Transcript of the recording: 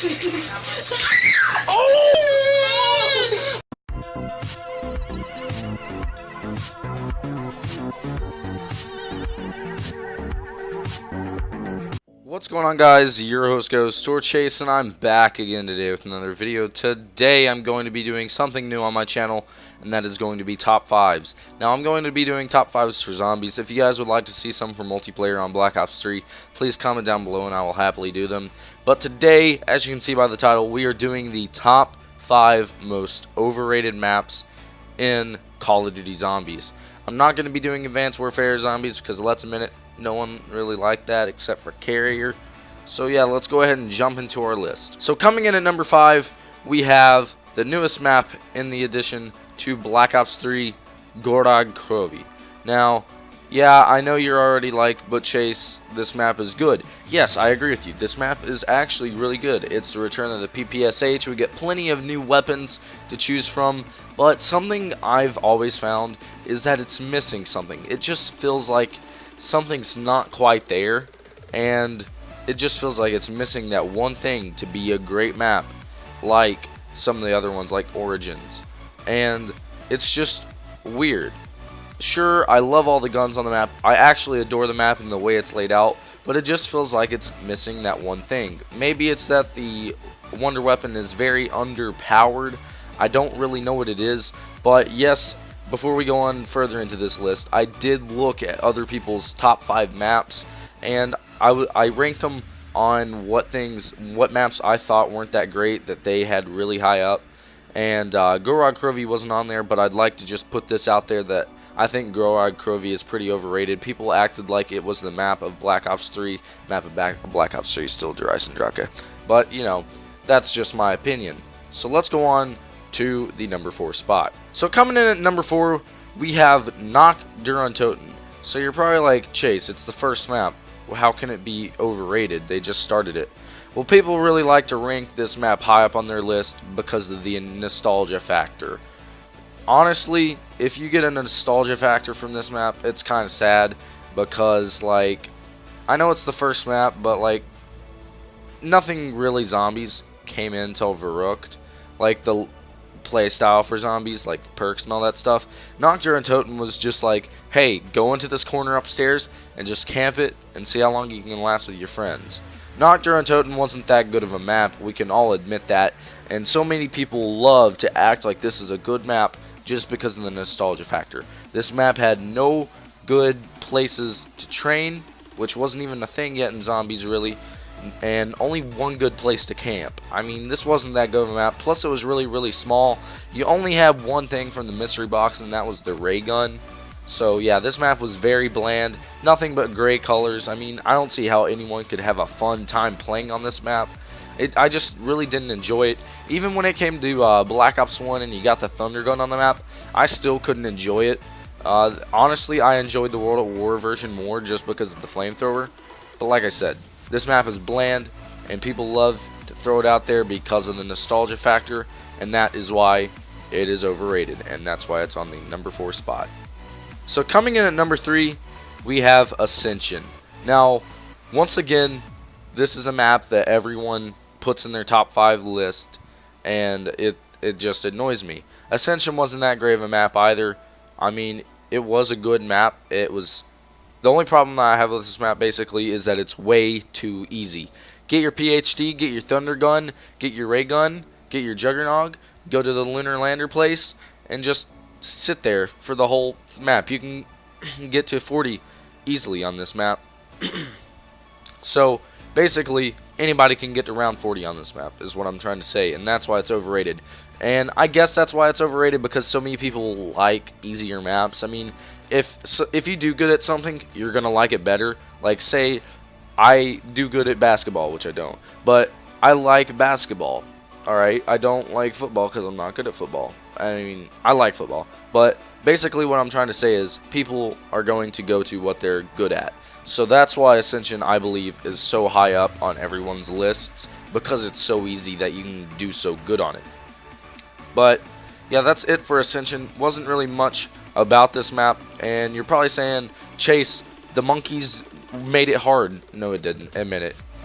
What's going on, guys? Your host Ghost Sword Chase, and I'm back again today with another video. Today I'm going to be doing something new on my channel, and that is going to be top 5s. Now I'm going to be doing top 5s for zombies. If you guys would like to see some for multiplayer on Black Ops 3, please comment down below and I will happily do them. But today, as you can see by the title, we are doing the top 5 most overrated maps in Call of Duty Zombies. I'm not going to be doing Advanced Warfare Zombies because let's admit it, no one really liked that except for Carrier. So yeah, let's go ahead and jump into our list. So coming in at number 5, we have the newest map in the addition to Black Ops 3, Gorog. Now, yeah, I know you're already like, but Chase, this map is good. Yes, I agree with you. This map is actually really good. It's the return of the PPSH. We get plenty of new weapons to choose from, but something I've always found is that it's missing something. It just feels like something's not quite there, and it just feels like it's missing that one thing to be a great map like some of the other ones like Origins. And it's just weird. Sure, I love all the guns on the map. I actually adore the map and the way it's laid out, but it just feels like it's missing that one thing. Maybe it's that the wonder weapon is very underpowered. I don't really know what it is, but yes, before we go on further into this list, I did look at other people's top 5 maps, and I ranked them on what maps I thought weren't that great that they had really high up. And Gorog wasn't on there, but I'd like to just put this out there that I think Gorog is pretty overrated. People acted like it was the map of Black Ops 3. Map of Black Ops 3 is still Ries and Draka. But, you know, that's just my opinion. So let's go on to the number 4 spot. So coming in at number 4, we have Nacht der Welten. So you're probably like, Chase, it's the first map. Well, how can it be overrated? They just started it. Well, people really like to rank this map high up on their list because of the nostalgia factor. Honestly, if you get a nostalgia factor from this map, it's kind of sad because, like, I know it's the first map, but, like, nothing really zombies came in until Verrückt. Like, the play style for zombies, like the perks and all that stuff. Nacht der Welten was just like, hey, go into this corner upstairs and just camp it and see how long you can last with your friends. Nacht der Welten wasn't that good of a map, we can all admit that, and so many people love to act like this is a good map just because of the nostalgia factor. This map had no good places to train, which wasn't even a thing yet in zombies really, and only one good place to camp. I mean, this wasn't that good of a map, plus it was really small. You only had one thing from the mystery box, and that was the ray gun. So yeah, this map was very bland, nothing but gray colors. I mean, I don't see how anyone could have a fun time playing on this map. I just really didn't enjoy it. Even when it came to Black Ops 1 and you got the thunder gun on the map, I still couldn't enjoy it. Honestly, I enjoyed the World at War version more just because of the flamethrower. But like I said, this map is bland, and people love to throw it out there because of the nostalgia factor, and that is why it is overrated, and that's why it's on the number 4 spot. So coming in at number 3, we have Ascension. Now, once again, this is a map that everyone puts in their top 5 list, and it just annoys me. Ascension wasn't that great of a map either. I mean, it was a good map. It was... The only problem that I have with this map basically is that it's way too easy. Get your PhD, get your Thunder Gun, get your Ray Gun, get your Juggernog, go to the Lunar Lander place, and just sit there for the whole map. You can get to 40 easily on this map. So, basically, anybody can get to round 40 on this map, is what I'm trying to say, and that's why it's overrated. And I guess that's why it's overrated, because so many people like easier maps. I mean, if you do good at something, you're going to like it better. Like, say, I do good at basketball, which I don't, but I like basketball, alright? I don't like football because I'm not good at football. I mean, I like football, but basically what I'm trying to say is people are going to go to what they're good at. So that's why Ascension, I believe, is so high up on everyone's lists, because it's so easy that you can do so good on it. But yeah, that's it for Ascension. Wasn't really much about this map, and you're probably saying, Chase, the monkeys made it hard. No, it didn't. Admit it.